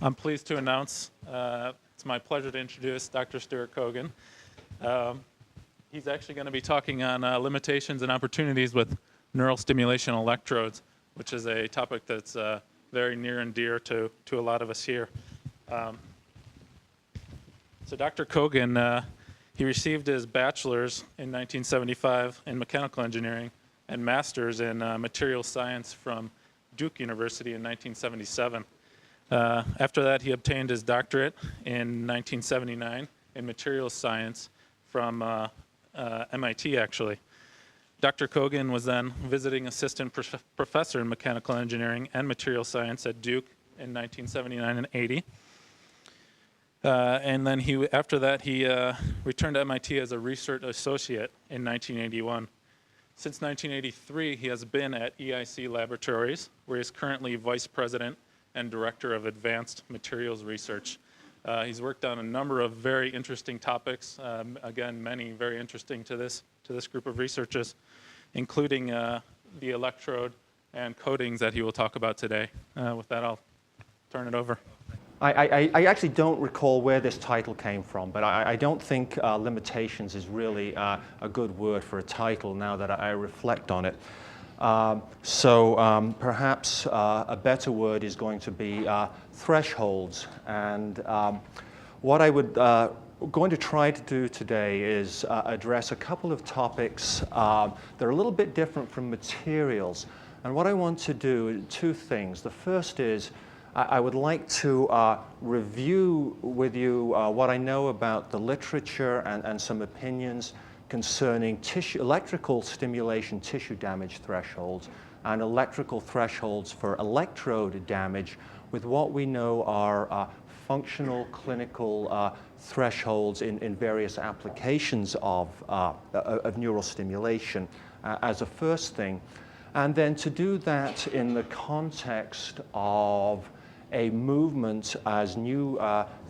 I'm pleased to announce, it's my pleasure to introduce Dr. Stuart Kogan. He's actually going to be talking on limitations and opportunities with neural stimulation electrodes, which is a topic that's very near and dear to a lot of us here. So Dr. Kogan, he received his bachelor's in 1975 in mechanical engineering and master's in material science from Duke University in 1977. After that, he obtained his doctorate in 1979 in materials science from MIT, actually. Dr. Kogan was then visiting assistant professor in mechanical engineering and material science at Duke in 1979 and 80. And then after that, he returned to MIT as a research associate in 1981. Since 1983, he has been at EIC Laboratories, where he is currently vice president and director of advanced materials research. He's worked on a number of very interesting topics, again, many very interesting to this group of researchers, including the electrode and coatings that he will talk about today. With that, I'll turn it over. I actually don't recall where this title came from, but I don't think limitations is really a good word for a title now that I reflect on it. So perhaps a better word is going to be thresholds. And what I would going to try to do today is address a couple of topics that are a little bit different from materials. And what I want to do, two things. The first is I would like to review with you what I know about the literature and some opinions concerning electrical stimulation tissue damage thresholds and electrical thresholds for electrode damage with what we know are functional clinical thresholds in various applications of neural stimulation as a first thing. And then to do that in the context of a movement as new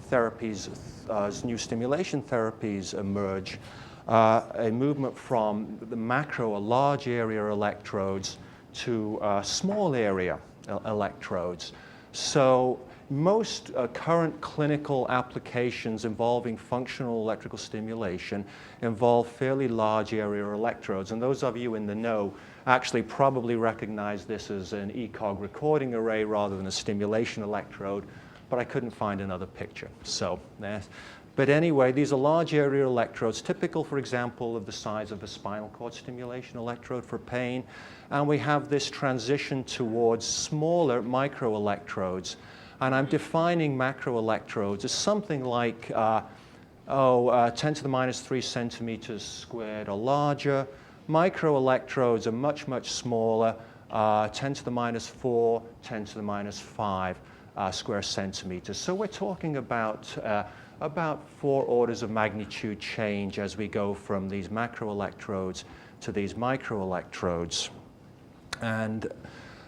therapies, as new stimulation therapies emerge, a movement from the macro or large area electrodes to small area electrodes. So most current clinical applications involving functional electrical stimulation involve fairly large area electrodes. And those of you in the know actually probably recognize this as an ECOG recording array rather than a stimulation electrode, but I couldn't find another picture. So there's. But anyway, these are large area electrodes, typical, for example, of the size of a spinal cord stimulation electrode for pain. And we have this transition towards smaller microelectrodes. And I'm defining macroelectrodes as something like 10 to the minus 3 centimeters squared or larger. Microelectrodes are much, much smaller, 10 to the minus 4, 10 to the minus 5 square centimeters. So we're talking about 4 orders of magnitude change as we go from these macroelectrodes to these microelectrodes. And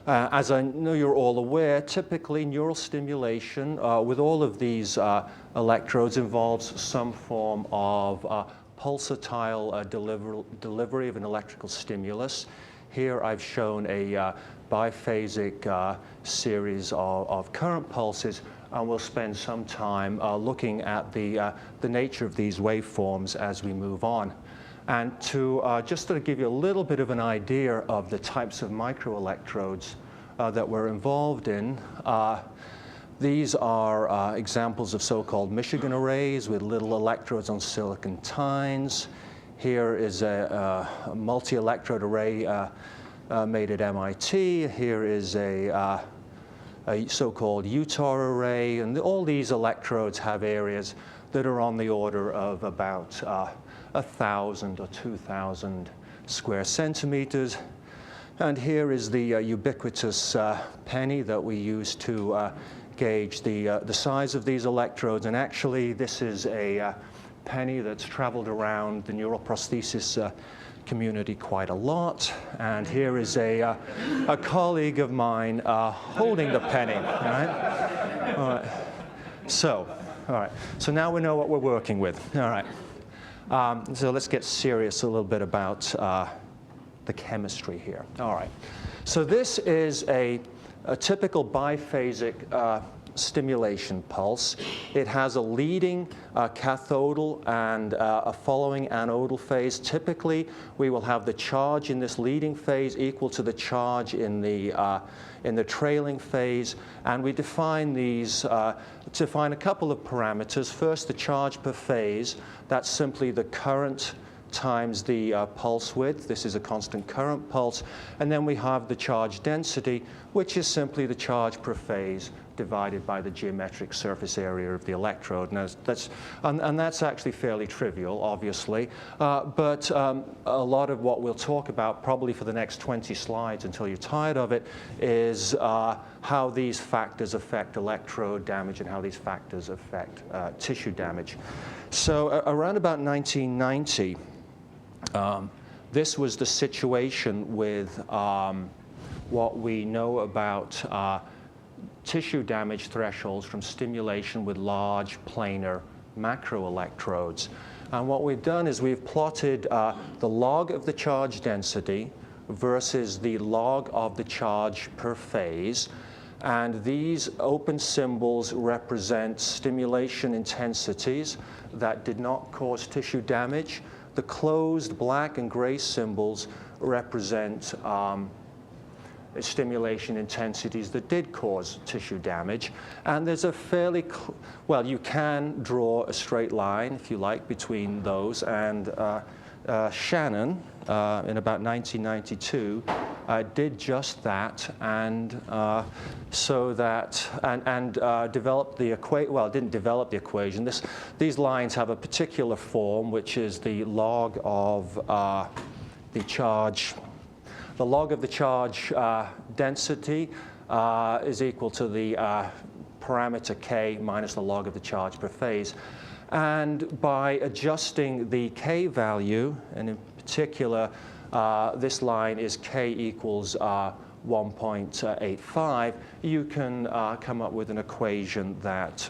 as I know you're all aware, typically neural stimulation with all of these electrodes involves some form of pulsatile delivery of an electrical stimulus. Here I've shown a biphasic series of current pulses, and we'll spend some time looking at the nature of these waveforms as we move on. And to just to give you a little bit of an idea of the types of microelectrodes that we're involved in, these are examples of so-called Michigan arrays with little electrodes on silicon tines. Here is a multi-electrode array made at MIT. Here is a so-called UTAR array. And all these electrodes have areas that are on the order of about 1,000 or 2,000 square centimeters. And here is the ubiquitous penny that we use to gauge the size of these electrodes. And actually, this is a penny that's traveled around the neural prosthesis community quite a lot. And here is a colleague of mine holding the penny. All right? All right. So now we know what we're working with. All right. So let's get serious a little bit about the chemistry here. All right. So this is a typical biphasic stimulation pulse. It has a leading cathodal and a following anodal phase. Typically, we will have the charge in this leading phase equal to the charge in the trailing phase, and we define these define a couple of parameters. First, the charge per phase. That's simply the current times the pulse width. This is a constant current pulse. And then we have the charge density, which is simply the charge per phase divided by the geometric surface area of the electrode. And that's actually fairly trivial, obviously. But a lot of what we'll talk about probably for the next 20 slides until you're tired of it is how these factors affect electrode damage and how these factors affect tissue damage. So around about 1990, this was the situation with what we know about tissue damage thresholds from stimulation with large planar macroelectrodes. And what we've done is we've plotted the log of the charge density versus the log of the charge per phase. And these open symbols represent stimulation intensities that did not cause tissue damage. The closed black and gray symbols represent stimulation intensities that did cause tissue damage. And there's a fairly, well, you can draw a straight line, if you like, between those. And Shannon, in about 1992, did just that, and developed the equation. Well, didn't develop the equation. These lines have a particular form, which is the log of the charge. The log of the charge density is equal to the parameter k minus the log of the charge per phase. And by adjusting the k value, and in particular, this line is k equals 1.85, you can come up with an equation that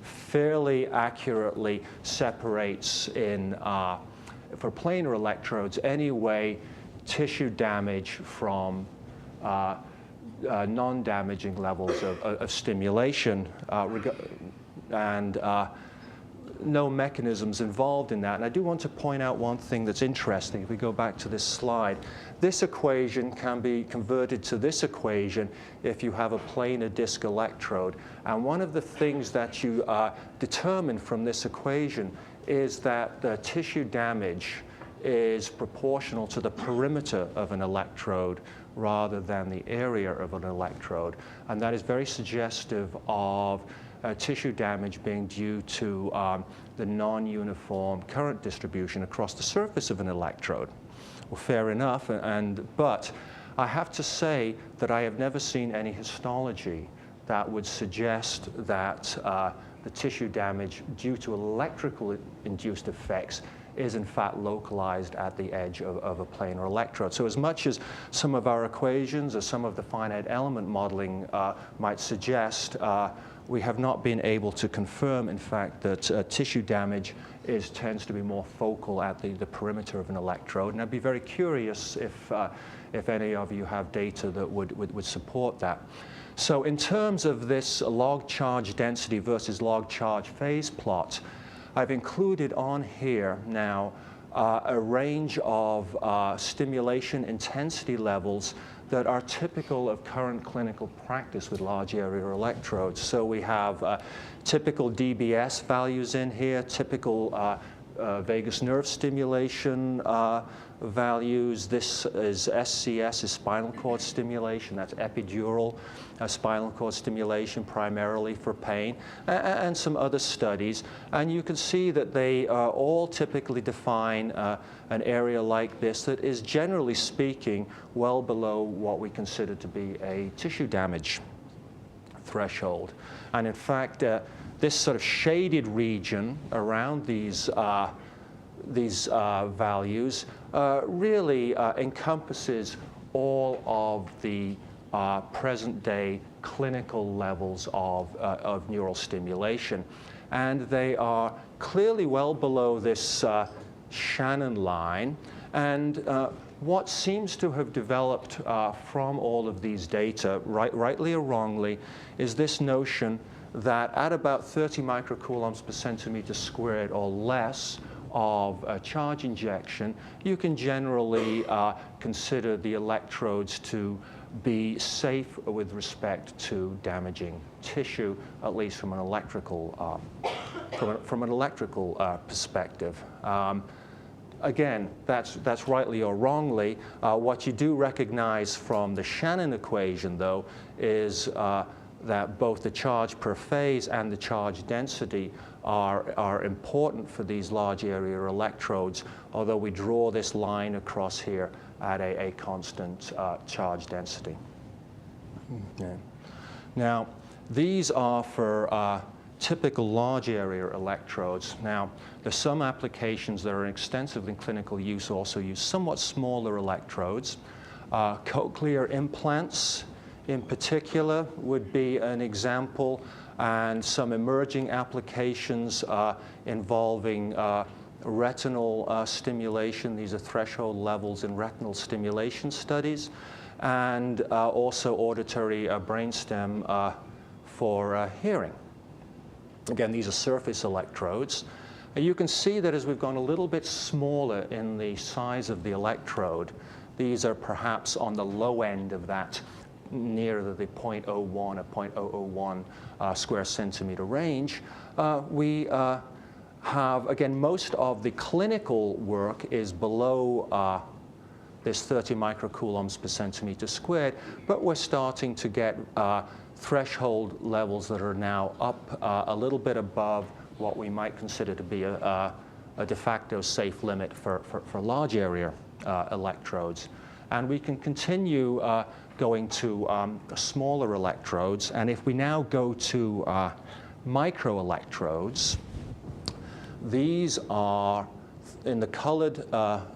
fairly accurately separates in, for planar electrodes anyway, tissue damage from non-damaging levels of stimulation, and no mechanisms involved in that. And I do want to point out one thing that's interesting. If we go back to this slide, this equation can be converted to this equation if you have a planar disc electrode. And one of the things that you determine from this equation is that the tissue damage is proportional to the perimeter of an electrode rather than the area of an electrode. And that is very suggestive of tissue damage being due to the non-uniform current distribution across the surface of an electrode. Well, fair enough, but I have to say that I have never seen any histology that would suggest that the tissue damage due to electrical induced effects is in fact localized at the edge of a planar electrode. So as much as some of our equations or some of the finite element modeling might suggest, we have not been able to confirm, in fact, that tissue damage tends to be more focal at the perimeter of an electrode. And I'd be very curious if any of you have data that would support that. So in terms of this log charge density versus log charge phase plot, I've included on here now a range of stimulation intensity levels that are typical of current clinical practice with large area electrodes. So we have typical DBS values in here, typical vagus nerve stimulation values. This is SCS, is spinal cord stimulation. That's epidural spinal cord stimulation primarily for pain, and some other studies. And you can see that they all typically define an area like this that is, generally speaking, well below what we consider to be a tissue damage threshold. And in fact, this sort of shaded region around these values really encompasses all of the present-day clinical levels of neural stimulation. And they are clearly well below this Shannon line. And what seems to have developed from all of these data, rightly or wrongly, is this notion that at about 30 microcoulombs per centimeter squared or less of charge injection, you can generally consider the electrodes to be safe with respect to damaging tissue, at least from an electrical perspective. Again, that's rightly or wrongly. What you do recognize from the Shannon equation, though, is that both the charge per phase and the charge density are important for these large area electrodes, although we draw this line across here at a constant charge density. Okay. Now, these are for typical large area electrodes. Now, there's some applications that are extensive in clinical use also use somewhat smaller electrodes. Cochlear implants, in particular, would be an example, and some emerging applications involving retinal stimulation. These are threshold levels in retinal stimulation studies, and also auditory brainstem for hearing. Again, these are surface electrodes. You can see that as we've gone a little bit smaller in the size of the electrode, these are perhaps on the low end of that, near the 0.01 or 0.001 square centimeter range. We have, again, most of the clinical work is below this 30 microcoulombs per centimeter squared, but we're starting to get threshold levels that are now up a little bit above what we might consider to be a de facto safe limit for large area electrodes. And we can continue going to smaller electrodes. And if we now go to microelectrodes, these are, in the colored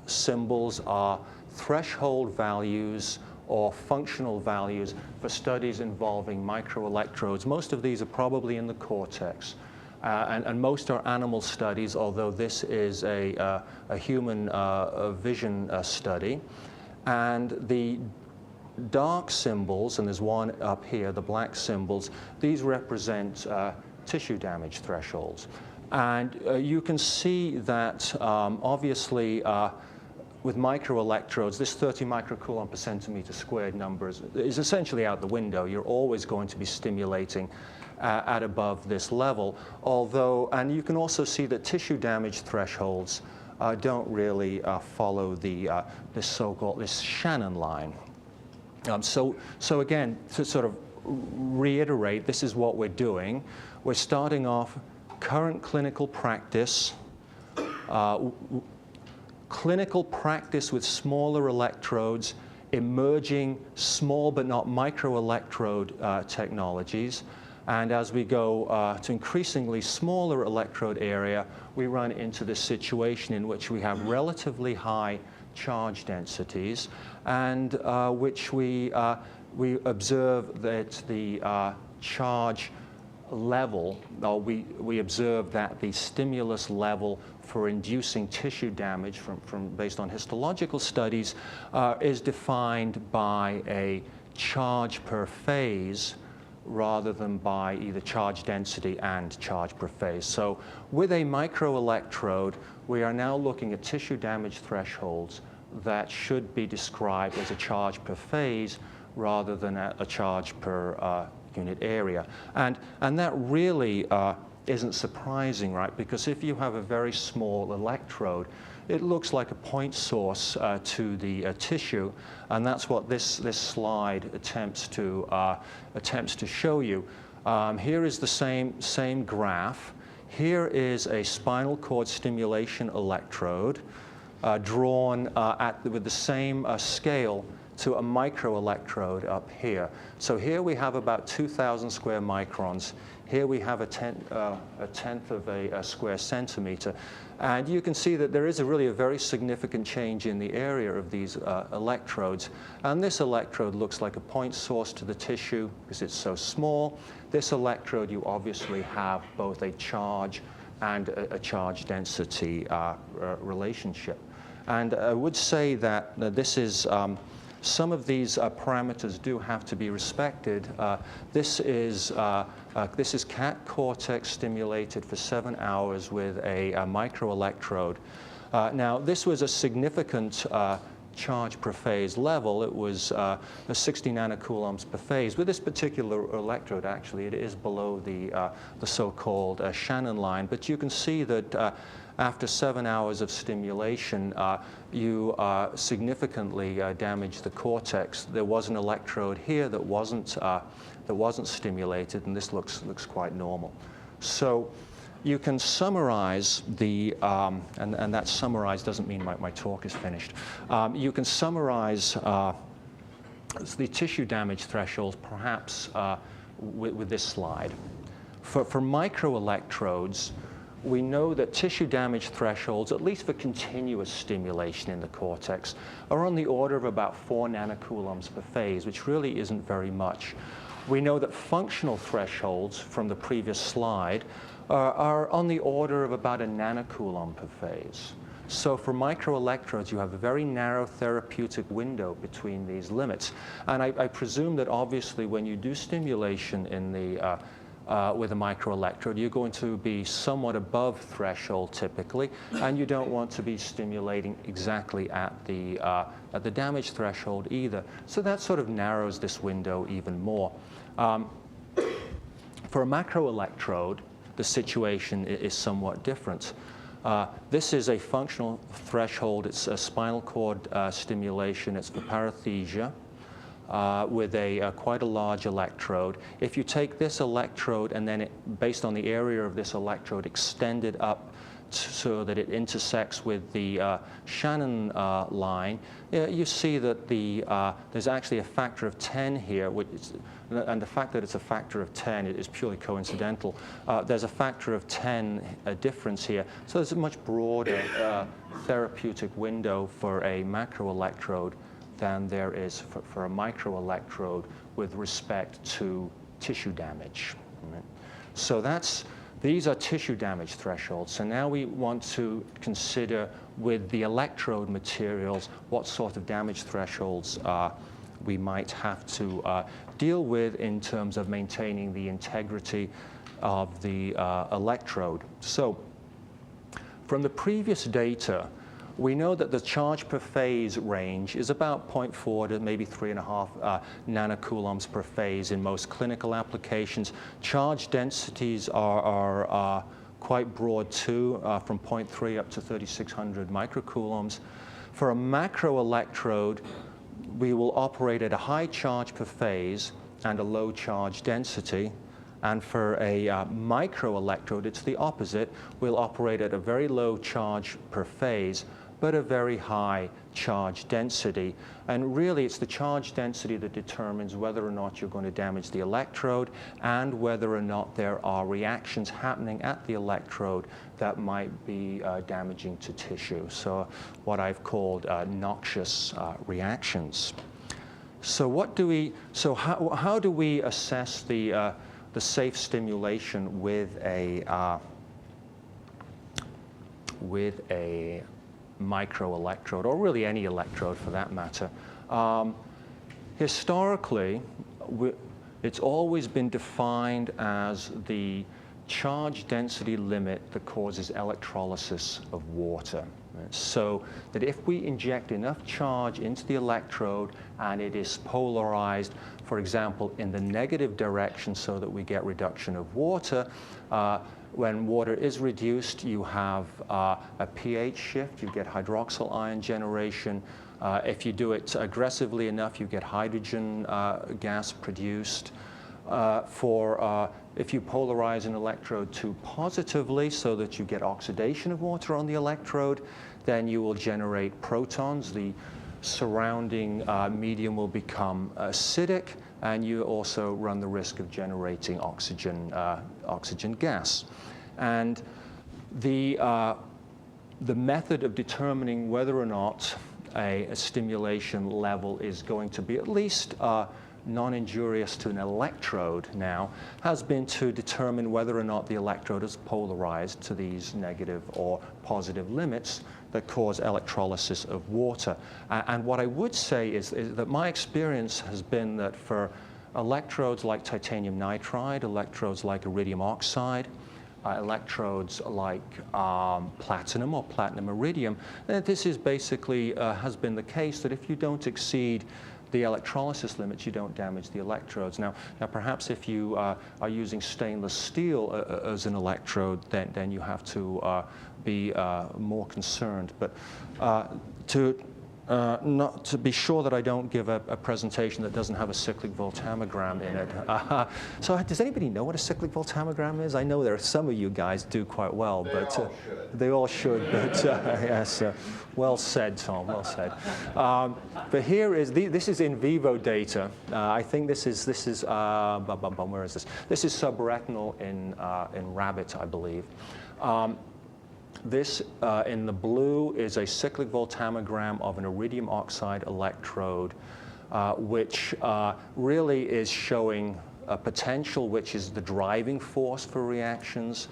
symbols, are threshold values or functional values for studies involving microelectrodes. Most of these are probably in the cortex. And most are animal studies, although this is a human vision study. And the dark symbols, and there's one up here, the black symbols, these represent tissue damage thresholds. And you can see that obviously with microelectrodes, this 30 microcoulomb per centimeter squared number is essentially out the window. You're always going to be stimulating at above this level. Although, and you can also see that tissue damage thresholds don't really follow this so-called, this Shannon line. So again, to sort of reiterate, this is what we're doing. We're starting off current clinical practice, clinical practice with smaller electrodes, emerging small but not microelectrode technologies. And as we go to increasingly smaller electrode area, we run into this situation in which we have relatively high charge densities, and which we observe that the charge level, or we observe that the stimulus level for inducing tissue damage based on histological studies is defined by a charge per phase rather than by either charge density and charge per phase. So with a microelectrode, we are now looking at tissue damage thresholds that should be described as a charge per phase rather than a charge per unit area. And that really isn't surprising, right? Because if you have a very small electrode, it looks like a point source to the tissue, and that's what this slide attempts to show you. Here is the same graph. Here is a spinal cord stimulation electrode drawn with the same scale to a microelectrode up here. So here we have about 2,000 square microns. Here we have a tenth of a square centimeter. And you can see that there is really a very significant change in the area of these electrodes. And this electrode looks like a point source to the tissue because it's so small. This electrode, you obviously have both a charge and a charge density relationship. And I would say that this is some of these parameters do have to be respected. This is cat cortex stimulated for 7 hours with a microelectrode. Now, this was a significant charge per phase level. It was 60 nanocoulombs per phase. With this particular electrode, actually, it is below the so-called Shannon line. But you can see that after 7 hours of stimulation, you significantly damage the cortex. There was an electrode here that wasn't stimulated, and this looks quite normal. So you can summarize the, and that summarize doesn't mean my talk is finished. You can summarize the tissue damage thresholds perhaps with this slide. For microelectrodes, we know that tissue damage thresholds, at least for continuous stimulation in the cortex, are on the order of about 4 nanocoulombs per phase, which really isn't very much. We know that functional thresholds from the previous slide are on the order of about a nanocoulomb per phase. So for microelectrodes, you have a very narrow therapeutic window between these limits. And I presume that obviously when you do stimulation in the with a microelectrode, you're going to be somewhat above threshold typically, and you don't want to be stimulating exactly at the damage threshold either. So that sort of narrows this window even more. For a macroelectrode, the situation is somewhat different. This is a functional threshold. It's a spinal cord stimulation. It's for paresthesia. With quite a large electrode. If you take this electrode and then, based on the area of this electrode, extend it up so that it intersects with the Shannon line, you see that there's actually a factor of 10 here, and the fact that it's a factor of 10 is purely coincidental. There's a factor of 10 difference here, so there's a much broader therapeutic window for a macroelectrode than there is for a microelectrode with respect to tissue damage. Right? So these are tissue damage thresholds. So now we want to consider with the electrode materials what sort of damage thresholds we might have to deal with in terms of maintaining the integrity of the electrode. So from the previous data, we know that the charge per phase range is about 0.4 to maybe 3.5 nanocoulombs per phase in most clinical applications. Charge densities are quite broad too, from 0.3 up to 3,600 microcoulombs. For a macroelectrode, we will operate at a high charge per phase and a low charge density. And for a microelectrode, it's the opposite. We'll operate at a very low charge per phase, but a very high charge density. And really, it's the charge density that determines whether or not you're going to damage the electrode and whether or not there are reactions happening at the electrode that might be damaging to tissue. So what I've called noxious reactions. So how do we assess the safe stimulation with a microelectrode, or really any electrode for that matter? Historically, it's always been defined as the charge density limit that causes electrolysis of water. So that if we inject enough charge into the electrode and it is polarized, for example, in the negative direction so that we get reduction of water, when water is reduced, you have a pH shift, you get hydroxyl ion generation. If you do it aggressively enough, you get hydrogen gas produced. If you polarize an electrode too positively so that you get oxidation of water on the electrode, then you will generate protons. surrounding medium will become acidic, and you also run the risk of generating oxygen gas. And the method of determining whether or not a stimulation level is going to be at least non-injurious to an electrode now has been to determine whether or not the electrode is polarized to these negative or positive limits that cause electrolysis of water. And what I would say is that my experience has been that for electrodes like titanium nitride, electrodes like iridium oxide, electrodes like platinum or platinum iridium, this is basically has been the case that if you don't exceed the electrolysis limits, you don't damage the electrodes. Now perhaps if you are using stainless steel as an electrode, then you have to be more concerned. But not to be sure that I don't give a presentation that doesn't have a cyclic voltammogram in it. So does anybody know what a cyclic voltammogram is? I know there are some of you guys do quite well, but they all should. But yes, well said, Tom. Well said. But here is this is in vivo data. I think this is where is this? This is subretinal in rabbit, I believe. This, in the blue, is a cyclic voltammogram of an iridium oxide electrode, which really is showing a potential, which is the driving force for reactions,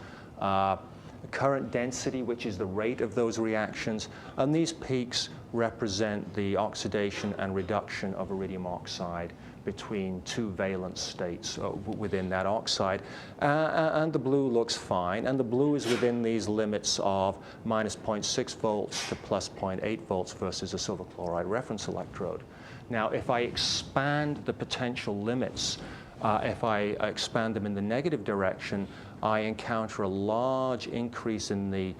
current density, which is the rate of those reactions, and these peaks represent the oxidation and reduction of iridium oxide between two valence states within that oxide. And the blue looks fine, and the blue is within these limits of minus 0.6 volts to plus 0.8 volts versus a silver chloride reference electrode. Now, if I expand the potential limits, if I expand them in the negative direction, I encounter a large increase in the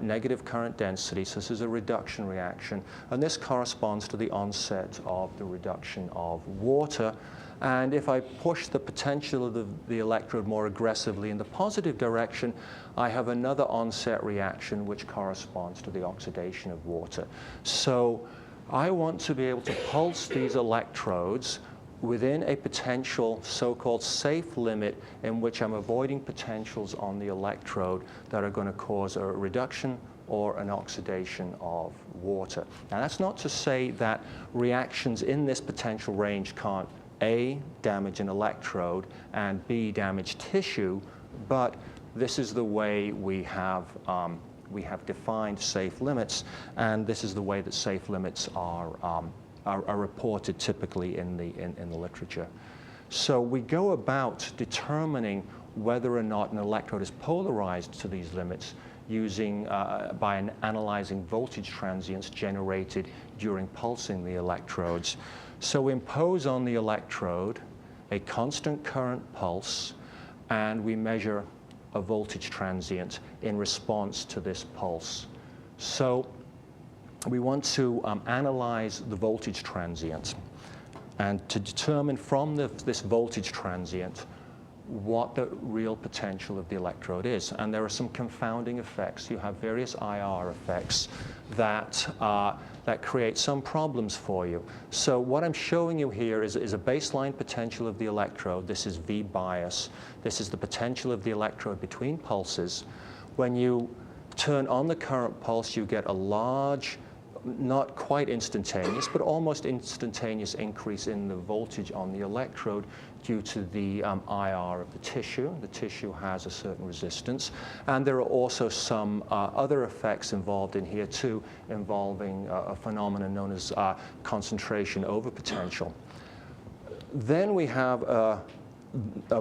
negative current density, so this is a reduction reaction, and this corresponds to the onset of the reduction of water. And if I push the potential of the electrode more aggressively in the positive direction, I have another onset reaction which corresponds to the oxidation of water. So I want to be able to pulse these electrodes within a potential so-called safe limit in which I'm avoiding potentials on the electrode that are going to cause a reduction or an oxidation of water. Now, that's not to say that reactions in this potential range can't A, damage an electrode, and B, damage tissue, but this is the way we have defined safe limits, and this is the way that safe limits are reported typically in the literature. So we go about determining whether or not an electrode is polarized to these limits using by analyzing voltage transients generated during pulsing the electrodes. So we impose on the electrode a constant current pulse, and we measure a voltage transient in response to this pulse. So we want to analyze the voltage transient and to determine from this voltage transient what the real potential of the electrode is. And there are some confounding effects. You have various IR effects that create some problems for you. So what I'm showing you here is a baseline potential of the electrode. This is V bias. This is the potential of the electrode between pulses. When you turn on the current pulse, you get a large, not quite instantaneous, but almost instantaneous increase in the voltage on the electrode due to the IR of the tissue. The tissue has a certain resistance. And there are also some other effects involved in here too, involving a phenomenon known as concentration over potential. Then we have a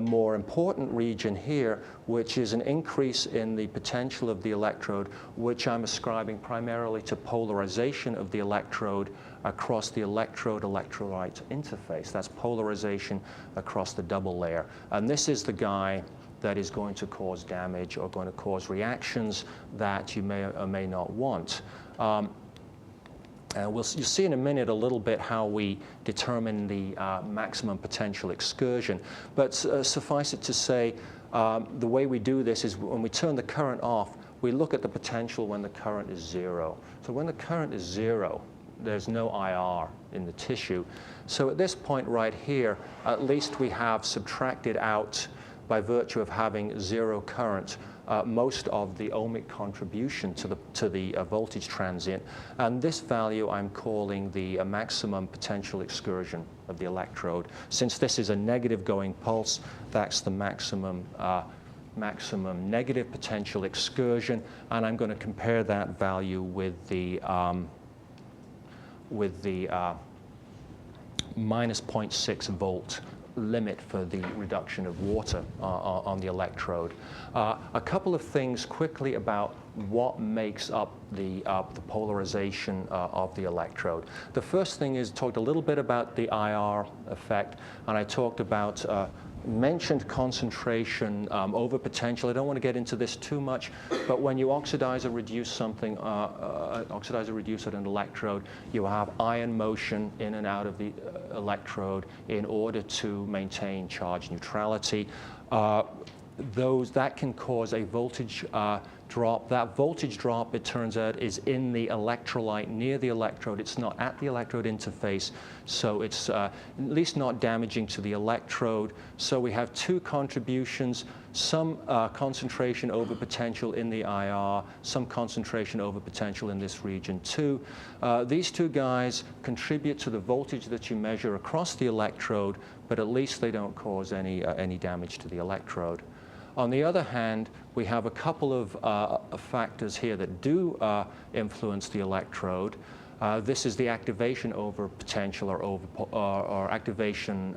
more important region here, which is an increase in the potential of the electrode, which I'm ascribing primarily to polarization of the electrode across the electrode-electrolyte interface. That's polarization across the double layer. And this is the guy that is going to cause damage or going to cause reactions that you may or may not want. You'll see in a minute a little bit how we determine the maximum potential excursion. But suffice it to say, the way we do this is when we turn the current off, we look at the potential when the current is zero. So when the current is zero, there's no IR in the tissue. So at this point right here, at least we have subtracted out, by virtue of having zero current, most of the ohmic contribution to the voltage transient. And this value I'm calling the maximum potential excursion of the electrode. Since this is a negative going pulse, that's the maximum negative potential excursion, and I'm going to compare that value with the minus 0.6 volt limit for the reduction of water on the electrode. A couple of things quickly about what makes up the polarization of the electrode. The first thing is, talked a little bit about the IR effect, and I talked about mentioned concentration over potential. I don't want to get into this too much, but when you oxidize or reduce something, oxidize or reduce at an electrode, you have ion motion in and out of the electrode in order to maintain charge neutrality. That can cause a voltage drop. That voltage drop, it turns out, is in the electrolyte near the electrode. It's not at the electrode interface, so it's at least not damaging to the electrode. So we have two contributions, some concentration over potential in the IR, some concentration over potential in this region too. These two guys contribute to the voltage that you measure across the electrode, but at least they don't cause any damage to the electrode. On the other hand, we have a couple of factors here that do influence the electrode. This is the activation over potential or activation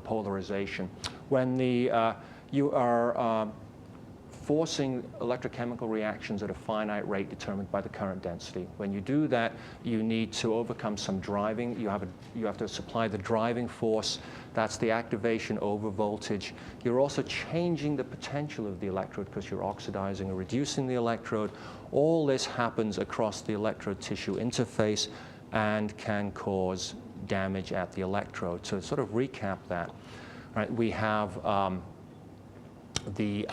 polarization. When you are forcing electrochemical reactions at a finite rate determined by the current density. When you do that, you need to overcome some driving. You have to supply the driving force. That's the activation over voltage. You're also changing the potential of the electrode because you're oxidizing or reducing the electrode. All this happens across the electrode tissue interface and can cause damage at the electrode. To sort of recap that, right, we have the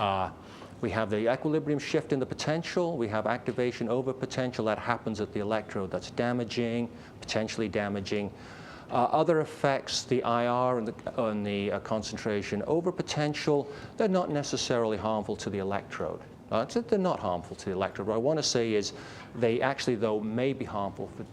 equilibrium shift in the potential. We have activation over potential. That happens at the electrode. That's damaging, potentially damaging. Other effects, the IR and the concentration over potential, they're not necessarily harmful to the electrode. They're not harmful to the electrode. What I want to say is they actually, though, may be harmful for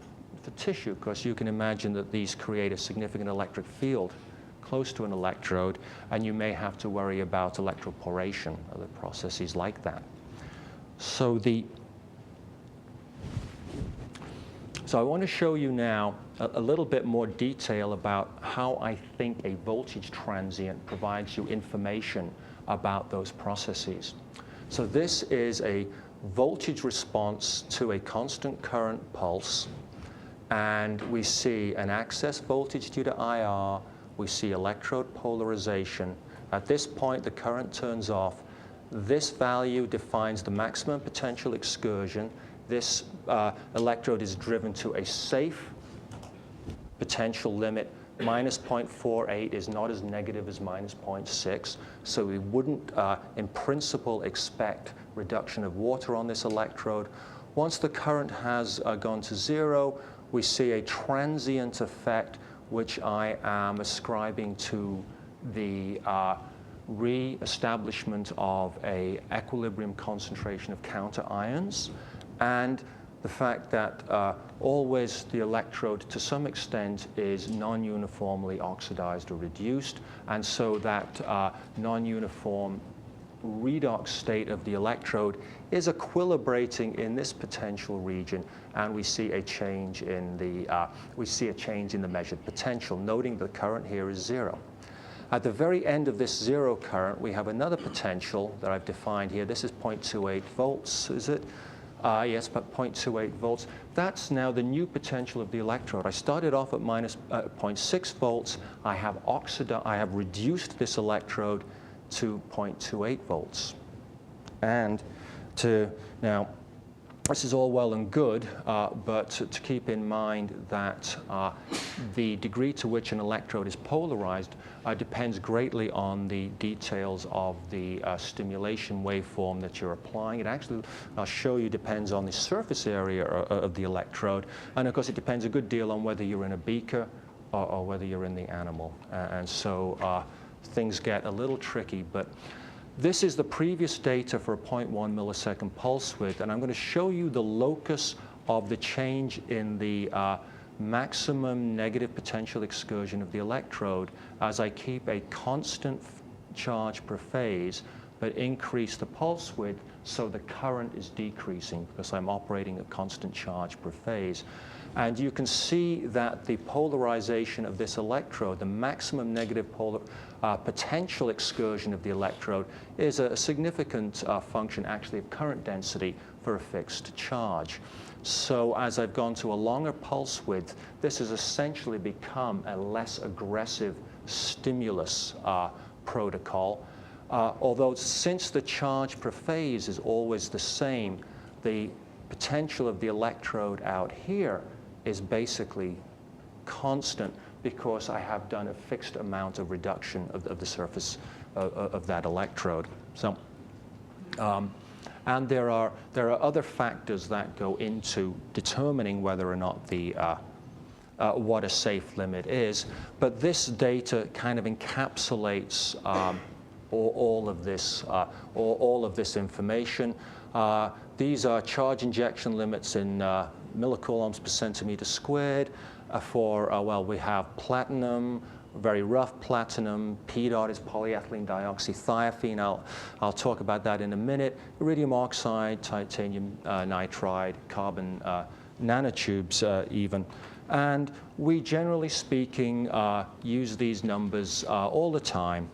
tissue, because you can imagine that these create a significant electric field close to an electrode, and you may have to worry about electroporation, other processes like that. So I want to show you now a little bit more detail about how I think a voltage transient provides you information about those processes. So this is a voltage response to a constant current pulse, and we see an excess voltage due to IR. We see electrode polarization. At this point, the current turns off. This value defines the maximum potential excursion. This electrode is driven to a safe potential limit. Minus 0.48 is not as negative as minus 0.6, so we wouldn't, in principle, expect reduction of water on this electrode. Once the current has gone to zero, we see a transient effect, which I am ascribing to the re-establishment of an equilibrium concentration of counter ions, and the fact that always the electrode, to some extent, is non-uniformly oxidized or reduced, and so that non-uniform redox state of the electrode is equilibrating in this potential region, and we see a change in the measured potential, noting the current here is zero. At the very end of this zero current, we have another potential that I've defined here. This is 0.28 volts, is it? Yes, but 0.28 volts. That's now the new potential of the electrode. I started off at minus 0.6 volts. I have reduced this electrode to 0.28 volts. And now, this is all well and good, but to keep in mind that the degree to which an electrode is polarized depends greatly on the details of the stimulation waveform that you're applying. It actually, I'll show you, depends on the surface area of the electrode. And of course, it depends a good deal on whether you're in a beaker or whether you're in the animal. And so things get a little tricky. But this is the previous data for a 0.1 millisecond pulse width, and I'm going to show you the locus of the change in the maximum negative potential excursion of the electrode as I keep a constant charge per phase, but increase the pulse width so the current is decreasing because I'm operating at constant charge per phase. And you can see that the polarization of this electrode, the maximum negative potential excursion of the electrode, is a significant function actually of current density for a fixed charge. So as I've gone to a longer pulse width, this has essentially become a less aggressive stimulus protocol. Although since the charge per phase is always the same, the potential of the electrode out here is basically constant because I have done a fixed amount of reduction of the surface of that electrode. So, and there are other factors that go into determining whether or not the what a safe limit is. But this data kind of encapsulates all of this information. These are charge injection limits in millicoulombs per centimeter squared for, well, we have platinum, very rough platinum. P dot is polyethylene dioxythiophene. I'll talk about that in a minute. Iridium oxide, titanium nitride, carbon nanotubes even. And we, generally speaking, use these numbers all the time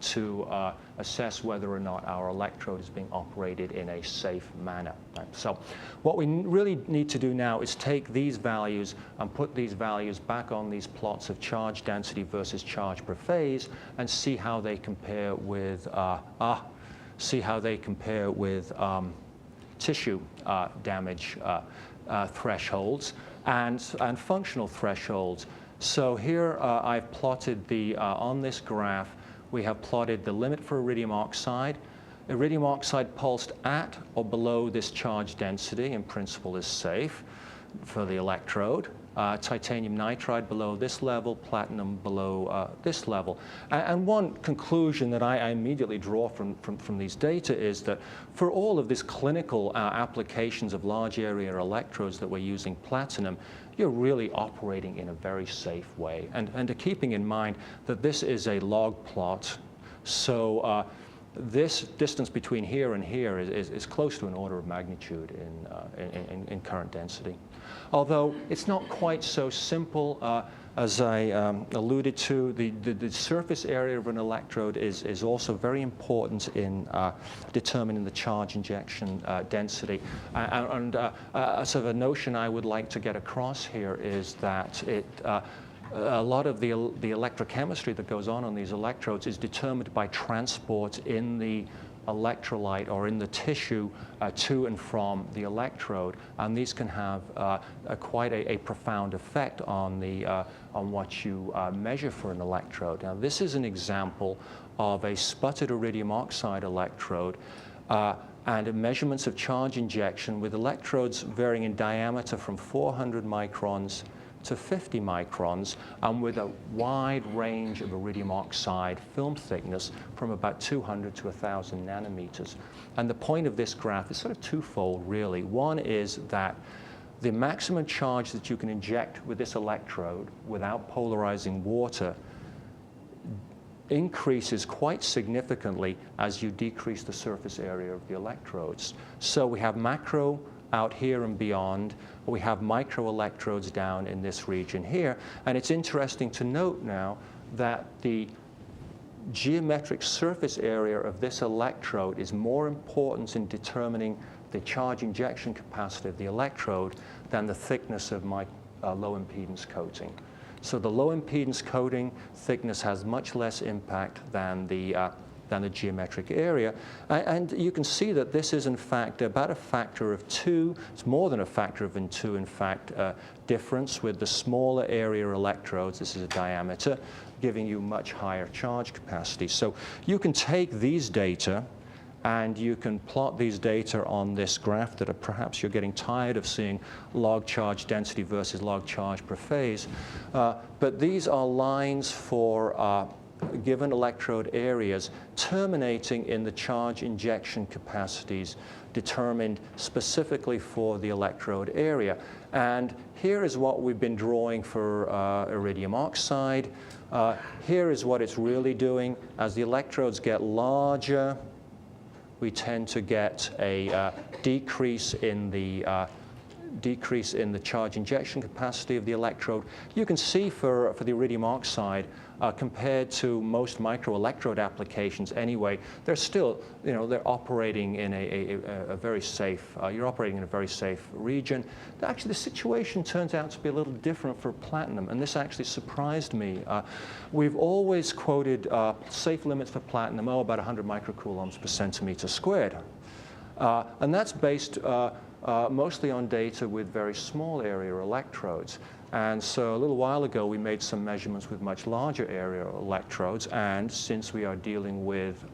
to assess whether or not our electrode is being operated in a safe manner. Right? So what we really need to do now is take these values and put these values back on these plots of charge density versus charge per phase and see how they compare with tissue damage thresholds and functional thresholds. So here I've plotted the on this graph. We have plotted the limit for iridium oxide. Iridium oxide pulsed at or below this charge density, in principle, is safe for the electrode. Titanium nitride below this level, platinum below this level. And one conclusion that I immediately draw from these data is that for all of these clinical applications of large area electrodes that we're using platinum, you're really operating in a very safe way. And keeping in mind that this is a log plot, so this distance between here and here is close to an order of magnitude in current density. Although it's not quite so simple, as I alluded to, the surface area of an electrode is also very important in determining the charge injection density. And sort of a notion I would like to get across here is that a lot of the electrochemistry that goes on these electrodes is determined by transport in the electrolyte or in the tissue to and from the electrode, and these can have quite a profound effect on what you measure for an electrode. Now, this is an example of a sputtered iridium oxide electrode and measurements of charge injection with electrodes varying in diameter from 400 microns to 50 microns, and with a wide range of iridium oxide film thickness from about 200 to 1,000 nanometers. And the point of this graph is sort of twofold, really. One is that the maximum charge that you can inject with this electrode without polarizing water increases quite significantly as you decrease the surface area of the electrodes. So we have macro out here and beyond. We have microelectrodes down in this region here. And it's interesting to note now that the geometric surface area of this electrode is more important in determining the charge injection capacity of the electrode than the thickness of my low impedance coating. So the low impedance coating thickness has much less impact than the the geometric area. And you can see that this is in fact about a factor of 2. It's more than a factor of 2, in fact, difference with the smaller area electrodes. This is a diameter, giving you much higher charge capacity. So you can take these data and you can plot these data on this graph that perhaps you're getting tired of seeing log charge density versus log charge per phase. But these are lines for given electrode areas terminating in the charge injection capacities determined specifically for the electrode area. And here is what we've been drawing for iridium oxide. Here is what it's really doing. As the electrodes get larger, we tend to get a decrease in the charge injection capacity of the electrode. You can see for the iridium oxide, compared to most microelectrode applications anyway, they're still, they're operating in a very safe, you're operating in a very safe region. Actually, the situation turns out to be a little different for platinum, and this actually surprised me. We've always quoted safe limits for platinum, about 100 microcoulombs per centimeter squared. And that's based mostly on data with very small area electrodes. And so a little while ago, we made some measurements with much larger area electrodes. And since we are dealing with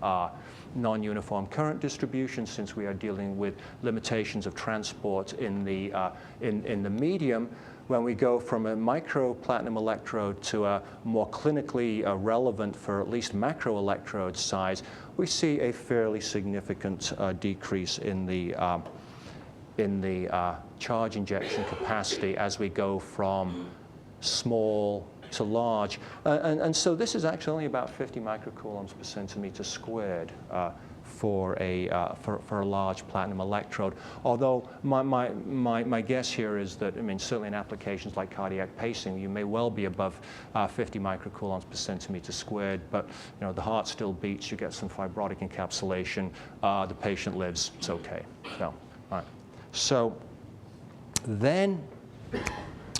non-uniform current distribution, since we are dealing with limitations of transport in the medium, when we go from a micro platinum electrode to a more clinically relevant for at least macroelectrode size, we see a fairly significant decrease in the charge injection capacity as we go from small to large. And so this is actually only about 50 microcoulombs per centimeter squared for a large platinum electrode. Although my guess here is that, certainly in applications like cardiac pacing, you may well be above 50 microcoulombs per centimeter squared, but the heart still beats, you get some fibrotic encapsulation, the patient lives, it's okay. So, all right. So then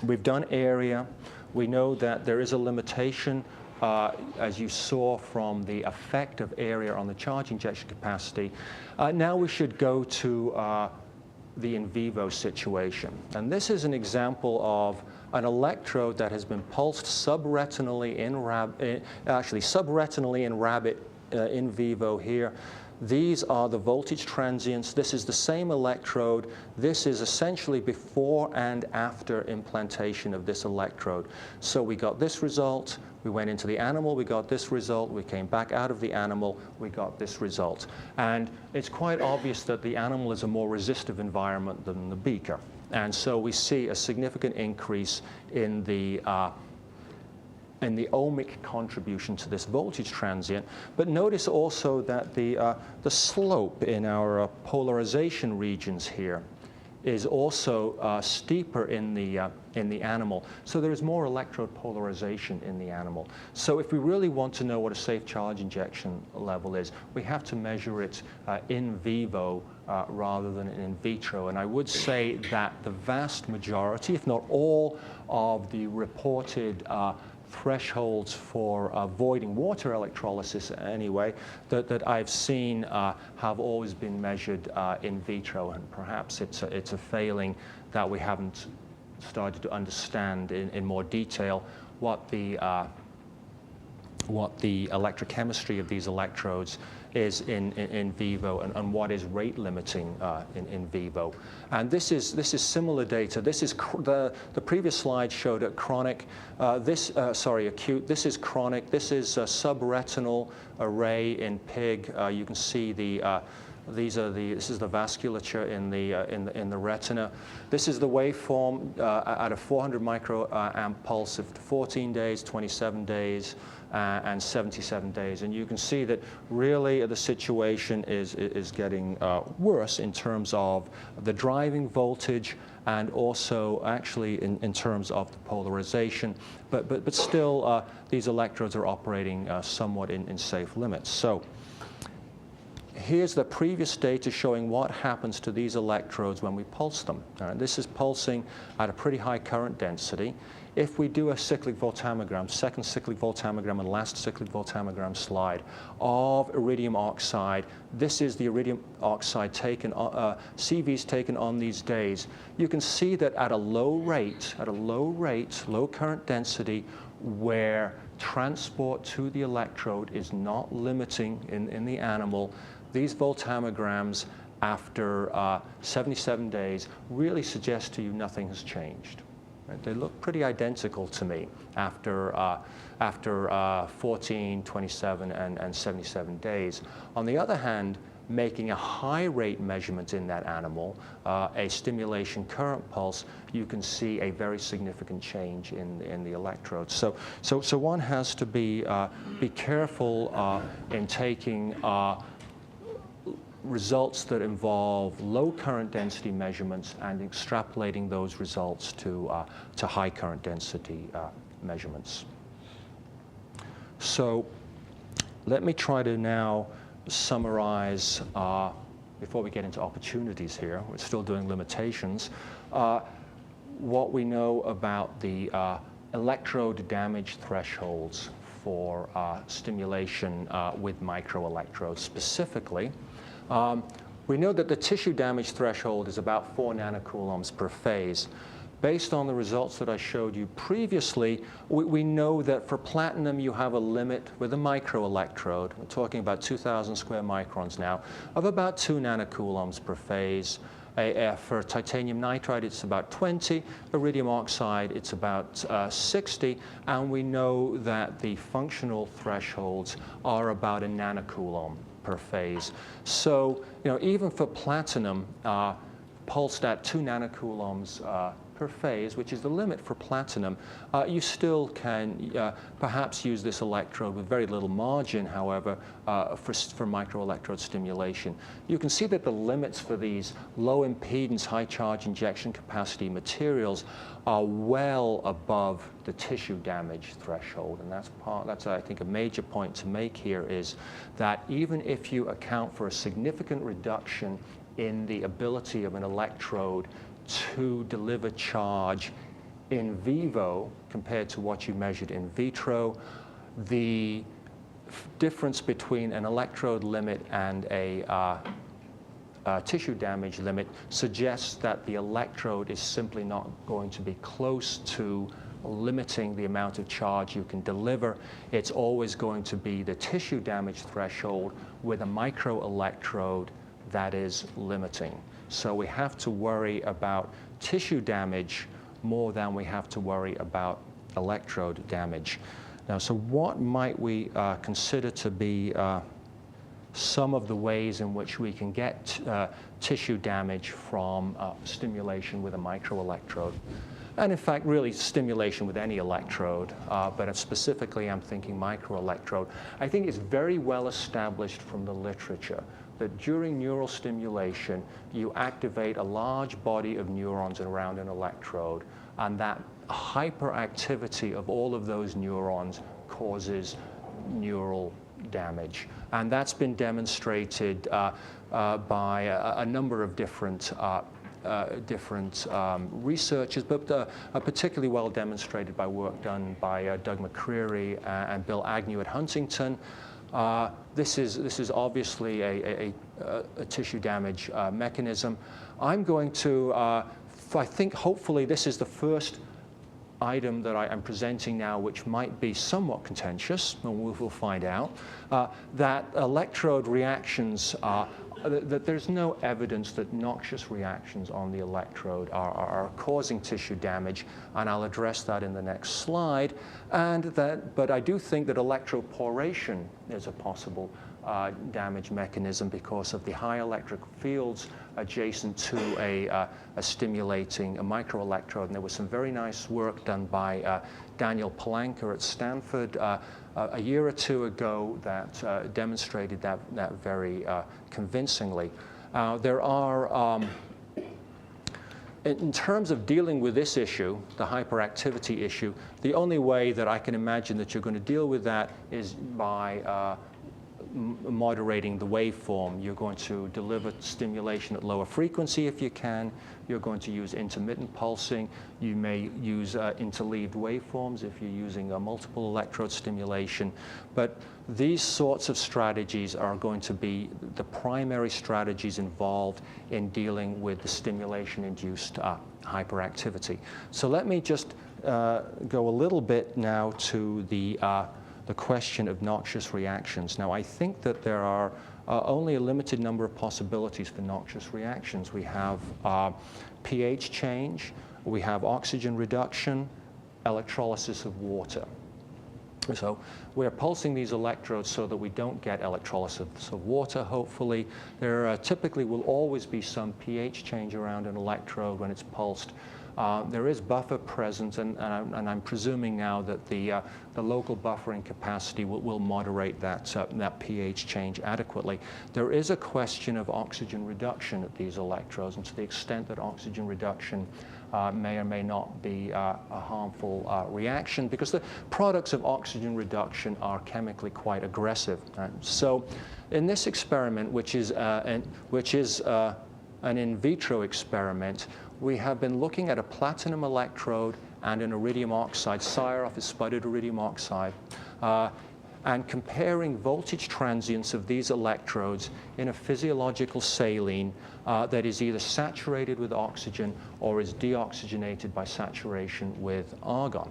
we've done area. We know that there is a limitation, as you saw from the effect of area on the charge injection capacity. Now we should go to the in vivo situation. And this is an example of an electrode that has been pulsed subretinally in rabbit in vivo here. These are the voltage transients. This is the same electrode. This is essentially before and after implantation of this electrode. So we got this result. We went into the animal. We got this result. We came back out of the animal. We got this result. And it's quite obvious that the animal is a more resistive environment than the beaker. And so we see a significant increase in the ohmic contribution to this voltage transient. But notice also that the slope in our polarization regions here is also steeper in the animal. So there is more electrode polarization in the animal. So if we really want to know what a safe charge injection level is, we have to measure it in vivo rather than in vitro. And I would say that the vast majority, if not all, of the reported thresholds for avoiding water electrolysis anyway that I've seen have always been measured in vitro, and perhaps it's a failing that we haven't started to understand in more detail what the electrochemistry of these electrodes is in vivo and what is rate limiting in vivo. And this is similar data. This is the previous slide showed acute. This is chronic. This is a subretinal array in pig. You can see this is the vasculature in the retina. This is the waveform at a 400 microamp pulse of 14 days, 27 days, and 77 days. And you can see that really the situation is getting worse in terms of the driving voltage and also actually in terms of the polarization. But still, these electrodes are operating somewhat in safe limits. So here's the previous data showing what happens to these electrodes when we pulse them. This is pulsing at a pretty high current density. If we do a cyclic voltammogram, second cyclic voltammogram and last cyclic voltammogram slide of iridium oxide, this is the iridium oxide taken, CVs taken on these days. You can see that at a low rate, low current density, where transport to the electrode is not limiting in the animal, these voltammograms after 77 days really suggest to you nothing has changed. Right? They look pretty identical to me after 14, 27, and 77 days. On the other hand, making a high rate measurement in that animal, a stimulation current pulse, you can see a very significant change in the electrodes. So one has to be careful in taking results that involve low current density measurements and extrapolating those results to high current density measurements. So let me try to now summarize, before we get into opportunities here, we're still doing limitations, what we know about the electrode damage thresholds for stimulation with microelectrodes. Specifically, we know that the tissue damage threshold is about 4 nanocoulombs per phase. Based on the results that I showed you previously, we know that for platinum you have a limit with a microelectrode, we're talking about 2,000 square microns now, of about 2 nanocoulombs per phase. For titanium nitride it's about 20, iridium oxide it's about 60, and we know that the functional thresholds are about a nanocoulomb per phase. So, even for platinum, pulsed at 2 nanocoulombs per phase, which is the limit for platinum, you still can perhaps use this electrode with very little margin, however, for microelectrode stimulation. You can see that the limits for these low impedance, high charge injection capacity materials are well above the tissue damage threshold. And that's I think a major point to make here, is that even if you account for a significant reduction in the ability of an electrode to deliver charge in vivo compared to what you measured in vitro, the difference between an electrode limit and a tissue damage limit suggests that the electrode is simply not going to be close to limiting the amount of charge you can deliver. It's always going to be the tissue damage threshold with a microelectrode that is limiting. So we have to worry about tissue damage more than we have to worry about electrode damage. Now, so what might we consider to be some of the ways in which we can get tissue damage from stimulation with a microelectrode? And in fact, really stimulation with any electrode, but specifically I'm thinking microelectrode. I think it's very well established from the literature that during neural stimulation, you activate a large body of neurons around an electrode, and that hyperactivity of all of those neurons causes neural damage. And that's been demonstrated by a number of different researchers, but particularly well demonstrated by work done by Doug McCreary and Bill Agnew at Huntington. This is obviously a tissue damage mechanism. I'm going to, I think hopefully this is the first item that I'm presenting now which might be somewhat contentious, and we'll find out, that electrode reactions, that there's no evidence that noxious reactions on the electrode are causing tissue damage, and I'll address that in the next slide. But I do think that electroporation is a possible damage mechanism because of the high electric fields adjacent to a microelectrode. And there was some very nice work done by Daniel Palanker at Stanford a year or two ago that demonstrated that very convincingly. There are, in terms of dealing with this issue, the hyperactivity issue, the only way that I can imagine that you're going to deal with that is by moderating the waveform. You're going to deliver stimulation at lower frequency if you can. You're going to use intermittent pulsing. You may use interleaved waveforms if you're using multiple electrode stimulation. But these sorts of strategies are going to be the primary strategies involved in dealing with the stimulation-induced hyperactivity. So let me just go a little bit now to the question of noxious reactions. Now, I think that there are only a limited number of possibilities for noxious reactions. We have pH change, we have oxygen reduction, electrolysis of water. So we're pulsing these electrodes so that we don't get electrolysis of water, hopefully. There typically will always be some pH change around an electrode when it's pulsed. There is buffer present, and I'm presuming now that the local buffering capacity will moderate that pH change adequately. There is a question of oxygen reduction at these electrodes, and to the extent that oxygen reduction may or may not be a harmful reaction, because the products of oxygen reduction are chemically quite aggressive. So in this experiment, which is an in vitro experiment, we have been looking at a platinum electrode and an iridium oxide. SIROF is spudded iridium oxide. And comparing voltage transients of these electrodes in a physiological saline that is either saturated with oxygen or is deoxygenated by saturation with argon.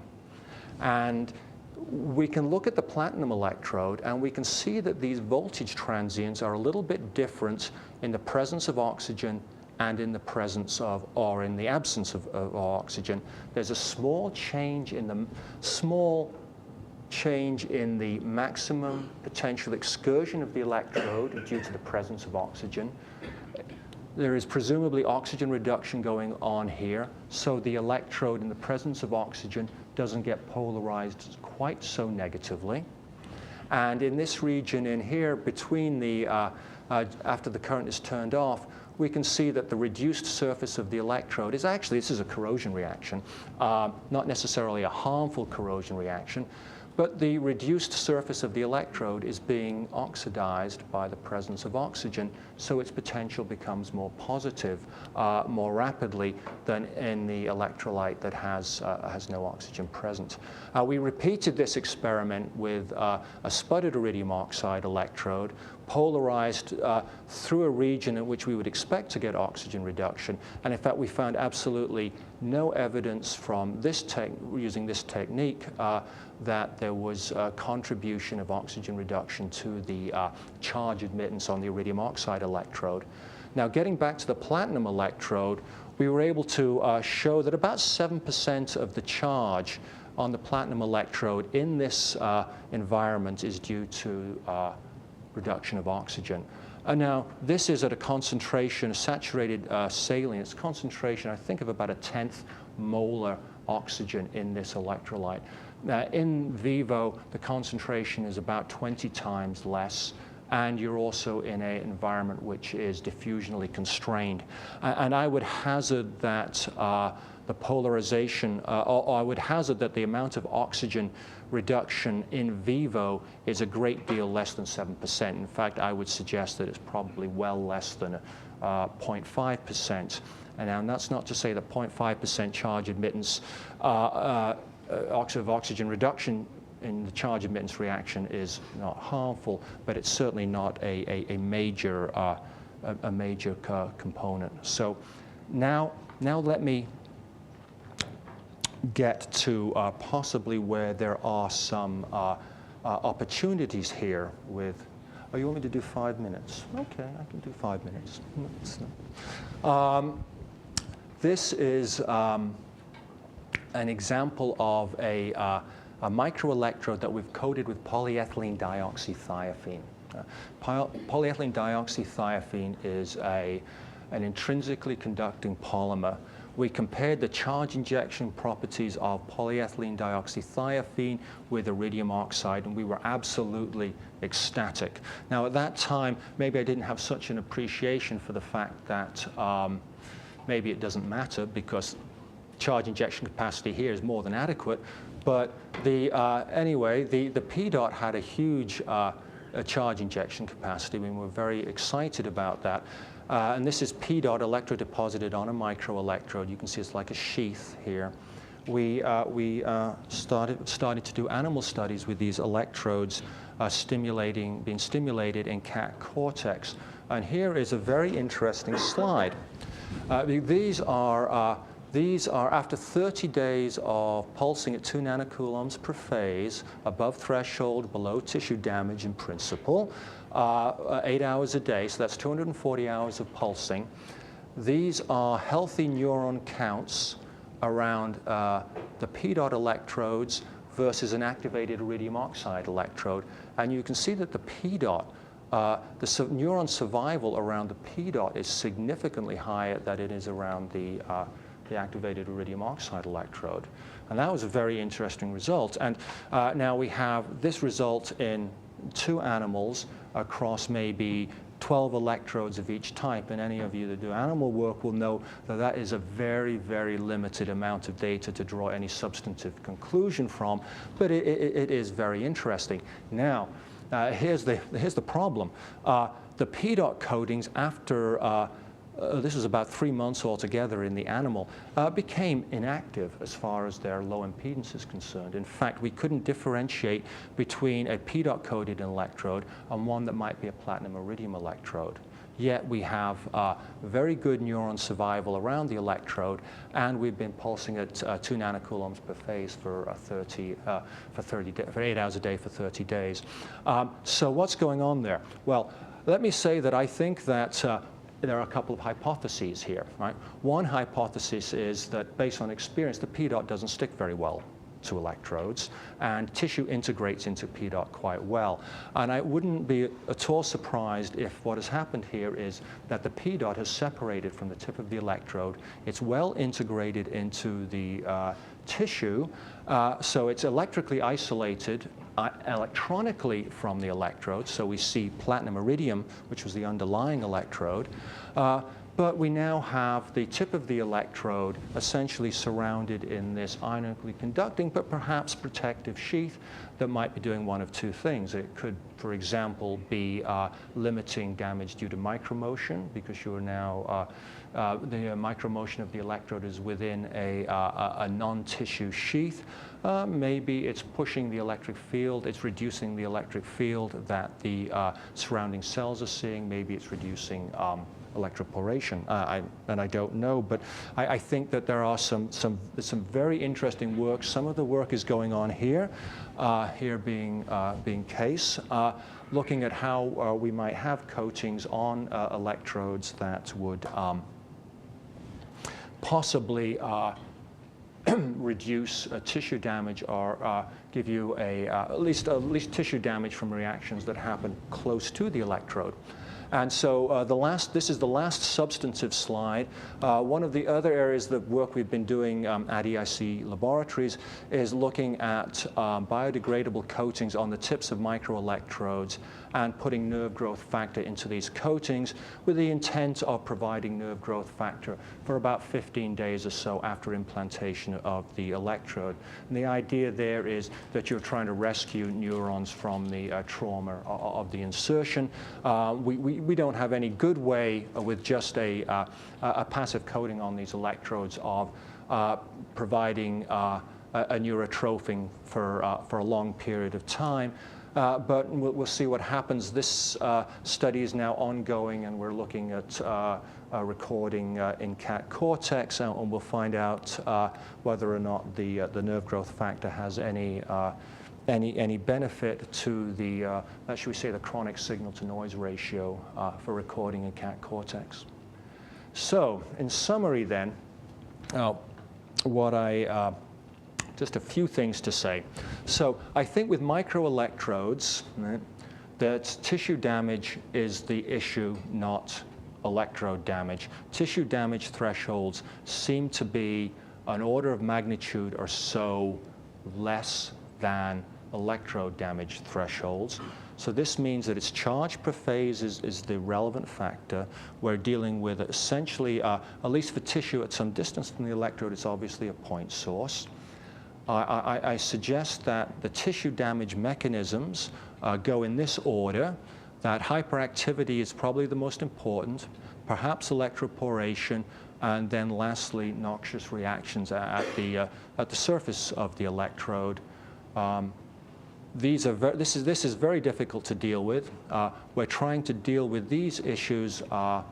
And we can look at the platinum electrode and we can see that these voltage transients are a little bit different in the presence of oxygen and in the presence of, or in the absence of oxygen. There's a small change in the maximum potential excursion of the electrode due to the presence of oxygen. There is presumably oxygen reduction going on here, so the electrode in the presence of oxygen doesn't get polarized quite so negatively. And in this region in here, between the, after the current is turned off, we can see that the reduced surface of the electrode is actually, this is a corrosion reaction, not necessarily a harmful corrosion reaction, but the reduced surface of the electrode is being oxidized by the presence of oxygen, so its potential becomes more positive more rapidly than in the electrolyte that has no oxygen present. We repeated this experiment with a spudded iridium oxide electrode, polarized through a region in which we would expect to get oxygen reduction. And in fact, we found absolutely no evidence from this using this technique that there was a contribution of oxygen reduction to the charge admittance on the iridium oxide electrode. Now, getting back to the platinum electrode, we were able to show that about 7% of the charge on the platinum electrode in this environment is due to reduction of oxygen. Now, this is at a concentration, a saturated saline. It's a concentration, I think, of about 1/10 molar oxygen in this electrolyte. In vivo, the concentration is about 20 times less, and you're also in an environment which is diffusionally constrained. And I would hazard that the polarization, or I would hazard that the amount of oxygen reduction in vivo is a great deal less than 7%. In fact, I would suggest that it's probably well less than 0.5%. And now that's not to say that 0.5% charge admittance of oxygen reduction in the charge admittance reaction is not harmful, but it's certainly not a major component. So now let me get to possibly where there are some opportunities here with, oh, you want me to do 5 minutes? Okay, I can do 5 minutes. This is an example of a microelectrode that we've coated with polyethylene dioxythiophene. Polyethylene dioxythiophene is an intrinsically conducting polymer. We compared the charge injection properties of polyethylene dioxythiophene with iridium oxide, and we were absolutely ecstatic. Now, at that time, maybe I didn't have such an appreciation for the fact that maybe it doesn't matter because charge injection capacity here is more than adequate. But anyway, the P dot had a huge charge injection capacity. I mean, we're very excited about that. And this is P dot electrode deposited on a microelectrode. You can see it's like a sheath here. We started to do animal studies with these electrodes being stimulated in cat cortex. And here is a very interesting slide. These are after 30 days of pulsing at 2 nanocoulombs per phase, above threshold, below tissue damage in principle, 8 hours a day, so that's 240 hours of pulsing. These are healthy neuron counts around the P dot electrodes versus an activated iridium oxide electrode. And you can see that the P dot, the neuron survival around the P dot is significantly higher than it is around the activated iridium oxide electrode. And that was a very interesting result. And now we have this result in 2 animals across maybe 12 electrodes of each type, and any of you that do animal work will know that that is a very, very limited amount of data to draw any substantive conclusion from, but it is very interesting. Now, here's the problem. The P dot coatings after this was about 3 months altogether in the animal, became inactive as far as their low impedance is concerned. In fact, we couldn't differentiate between a P dot coated electrode and one that might be a platinum iridium electrode. Yet we have very good neuron survival around the electrode, and we've been pulsing at 2 nanocoulombs per phase for 8 hours a day for 30 days. So what's going on there? Well, let me say that I think that there are a couple of hypotheses here, right? One hypothesis is that, based on experience, the P dot doesn't stick very well to electrodes, and tissue integrates into P dot quite well. And I wouldn't be at all surprised if what has happened here is that the P dot has separated from the tip of the electrode. It's well integrated into the tissue, so it's electrically isolated electronically from the electrode. So we see platinum iridium, which was the underlying electrode. But we now have the tip of the electrode essentially surrounded in this ionically conducting but perhaps protective sheath that might be doing one of 2 things. It could, for example, be limiting damage due to micromotion, because you are now the micromotion of the electrode is within a non-tissue sheath. Maybe it's pushing the electric field, it's reducing the electric field that the surrounding cells are seeing. Maybe it's reducing electroporation, and I don't know, but I think that there are some very interesting work. Some of the work is going on here, being case, looking at how we might have coatings on electrodes that would possibly reduce tissue damage, or give you at least tissue damage from reactions that happen close to the electrode. And so this is the last substantive slide. One of the other areas of work we've been doing at EIC Laboratories is looking at biodegradable coatings on the tips of microelectrodes and putting nerve growth factor into these coatings with the intent of providing nerve growth factor for about 15 days or so after implantation of the electrode. And the idea there is that you're trying to rescue neurons from the trauma of the insertion. We don't have any good way with just a passive coating on these electrodes of providing a neurotrophin for a long period of time. But we'll see what happens. This study is now ongoing, and we're looking at recording in cat cortex, and we'll find out whether or not the nerve growth factor has any benefit to the, should we say, the chronic signal-to-noise ratio for recording in cat cortex. So, in summary then, just a few things to say. So I think with microelectrodes, right, that tissue damage is the issue, not electrode damage. Tissue damage thresholds seem to be an order of magnitude or so less than electrode damage thresholds. So this means that its charge per phase is the relevant factor. We're dealing with essentially, at least for tissue at some distance from the electrode, it's obviously a point source. I suggest that the tissue damage mechanisms go in this order, that hyperactivity is probably the most important, perhaps electroporation, and then lastly, noxious reactions at the surface of the electrode. This is very difficult to deal with. We're trying to deal with these issues a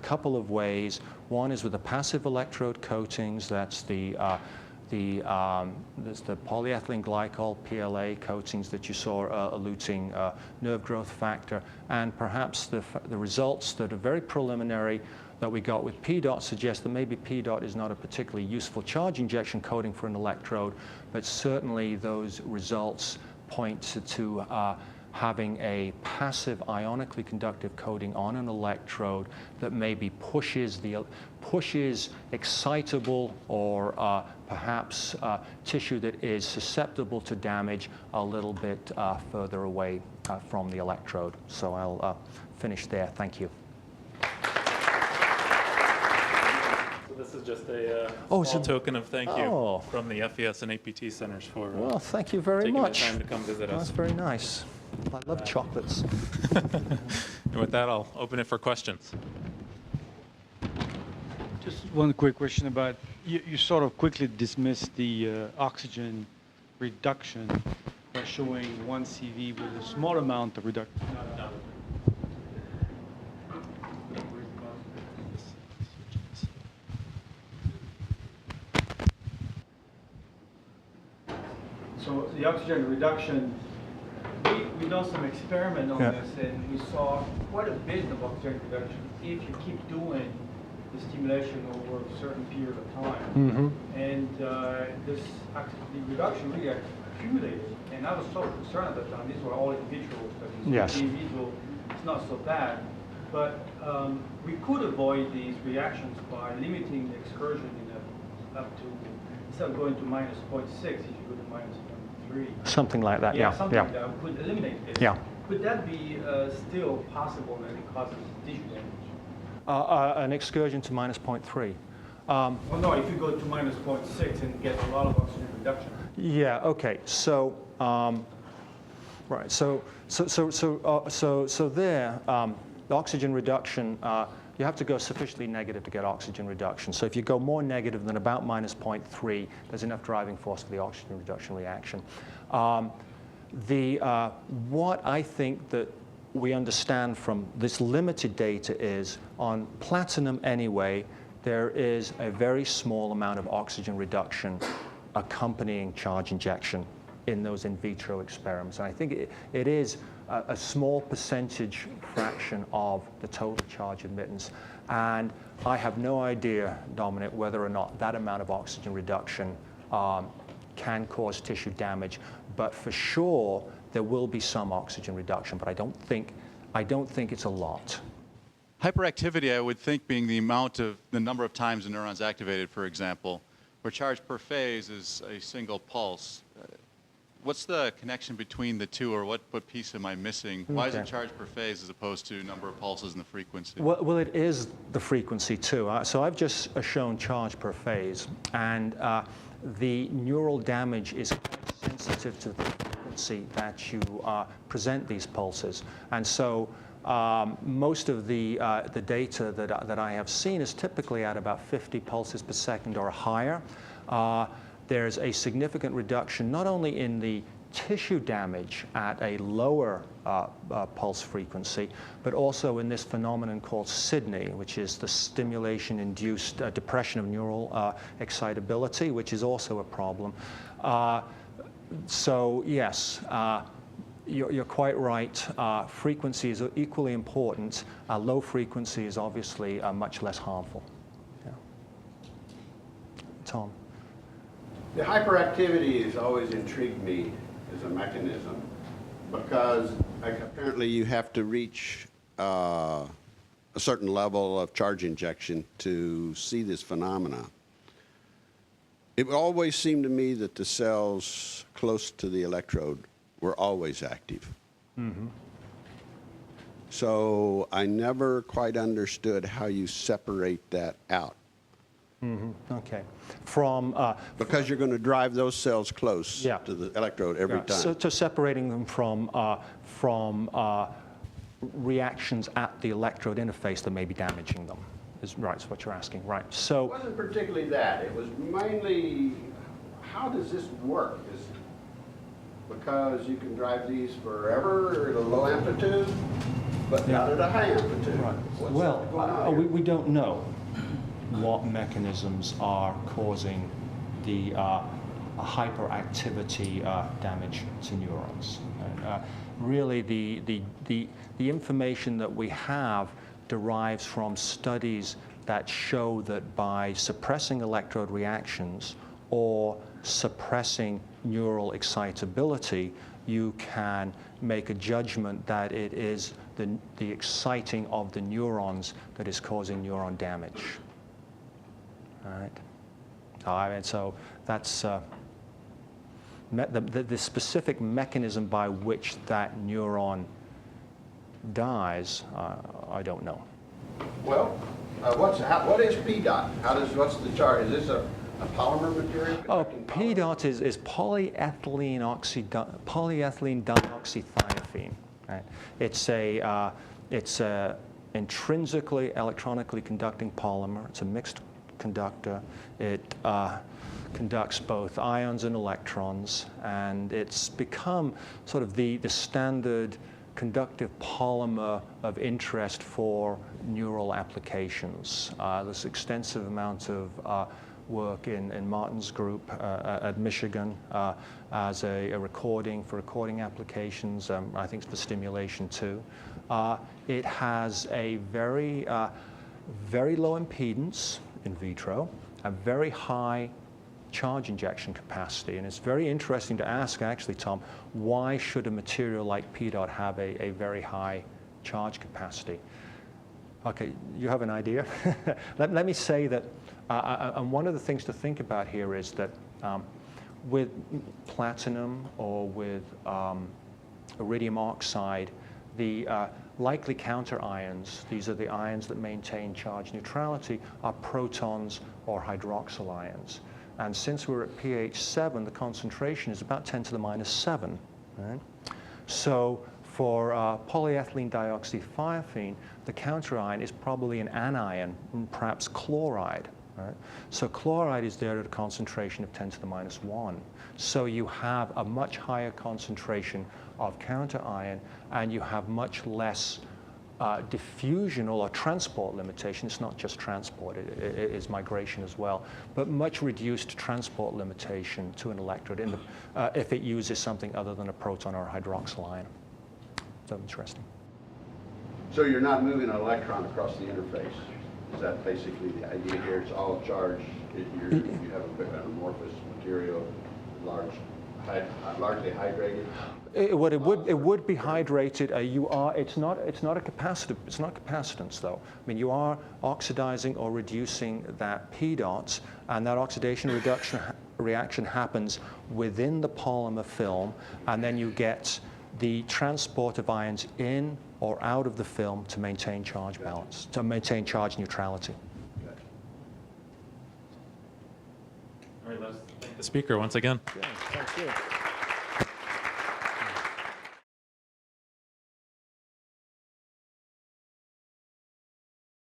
couple of ways. One is with the passive electrode coatings. That's the polyethylene glycol, PLA coatings that you saw eluting nerve growth factor, and perhaps the results that are very preliminary that we got with PDOT suggest that maybe PDOT is not a particularly useful charge injection coating for an electrode, but certainly those results point to having a passive ionically conductive coating on an electrode that maybe pushes excitable or perhaps tissue that is susceptible to damage a little bit further away from the electrode. So I'll finish there. Thank you. So this is just a small token of thank you from the FES and APT centers for well, thank you very much. taking the time to come visit us. That's very nice. I love chocolates. And with that, I'll open it for questions. Just one quick question about, you sort of quickly dismissed the oxygen reduction by showing 1 CV with a small amount of reduction. So the oxygen reduction, we done some experiment on this, and we saw quite a bit of oxygen reduction if you keep doing the stimulation over a certain period of time. And this oxygen reduction really accumulated, and I was so concerned at the time. These were all in vitro studies. Yes. In vitro, it's not so bad, but we could avoid these reactions by limiting the excursion up to, instead of going to -0.6, if you go to -0.3. Something like that, yeah. Something like that could eliminate this. Yeah. Could that be still possible and it causes tissue damage? An excursion to -0.3. Well, no, if you go to -0.6 and get a lot of oxygen reduction. Yeah. Okay. So, right. So there, the oxygen reduction. You have to go sufficiently negative to get oxygen reduction. So if you go more negative than about -0.3, there's enough driving force for the oxygen reduction reaction. What I think that we understand from this limited data is on platinum anyway, there is a very small amount of oxygen reduction accompanying charge injection in those in vitro experiments. And I think it is a small percentage fraction of the total charge admittance. And I have no idea, Dominic, whether or not that amount of oxygen reduction can cause tissue damage. But for sure, there will be some oxygen reduction, but I don't think it's a lot. Hyperactivity, I would think, being the number of times the neuron's activated, for example, where charge per phase is a single pulse. What's the connection between the two, or what piece am I missing? Why is it charge per phase as opposed to number of pulses and the frequency? Well, it is the frequency too. So I've just shown charge per phase, and the neural damage is quite sensitive to the frequency that you present these pulses. And so most of the data that I have seen is typically at about 50 pulses per second or higher. There's a significant reduction not only in the tissue damage at a lower pulse frequency, but also in this phenomenon called Sydney, which is the stimulation-induced depression of neural excitability, which is also a problem. So yes, you're quite right. Frequency is equally important. Low frequency is obviously much less harmful. Yeah. Tom. The hyperactivity has always intrigued me as a mechanism because apparently you have to reach a certain level of charge injection to see this phenomena. It would always seem to me that the cells close to the electrode were always active. Mm-hmm. So I never quite understood how you separate that out. Okay. From Because you're going to drive those cells close Yeah. to the electrode every yeah, time. so separating them from reactions at the electrode interface that may be damaging them is what you're asking, right? It So wasn't particularly that. It was mainly, how does this work? Is because you can drive these forever at a low amplitude, but not at a high amplitude. right. What's Well, going on here? we don't know what mechanisms are causing the hyperactivity damage to neurons. Really, the information that we have derives from studies that show that by suppressing electrode reactions or suppressing neural excitability, you can make a judgment that it is the exciting of the neurons that is causing neuron damage. All right. And so that's the specific mechanism by which that neuron dies. I don't know. Well, what is PDOT? What's the chart? Is this a polymer material? Oh, conducting polymer? PDOT is polyethylene dioxythiophene. Right? It's a intrinsically electronically conducting polymer. It's a mixed conductor. It conducts both ions and electrons, and it's become sort of the standard conductive polymer of interest for neural applications. There's extensive amount of work in Martin's group at Michigan as a recording for recording applications. I think it's for stimulation too. It has a very low impedance in vitro, a very high charge injection capacity. And it's very interesting to ask, actually, Tom, why should a material like PDOT have a very high charge capacity? Okay, you have an idea? let me say that, and one of the things to think about here is that with platinum or with iridium oxide, the likely counter ions, these are the ions that maintain charge neutrality, are protons or hydroxyl ions. And since we're at pH 7, the concentration is about 10 to the minus 7. Right? So for polyethylene dioxythiophene, the counter ion is probably an anion, perhaps chloride. Right? So chloride is there at a concentration of 10 to the minus 1. So you have a much higher concentration of counter ion, and you have much less diffusion or transport limitation. It's not just transport, it is migration as well, but much reduced transport limitation to an electrode if it uses something other than a proton or a hydroxyl ion. So interesting. So you're not moving an electron across the interface. Is that basically the idea here? It's all charged. You have a bit of amorphous material, largely hydrated. It would be hydrated. It's not a capacitor. It's not capacitance though. I mean, you are oxidizing or reducing that P dots, and that oxidation reduction reaction happens within the polymer film, and then you get the transport of ions in or out of the film to maintain charge balance, to maintain charge neutrality. All right, let's thank the speaker once again. Yeah, thank you.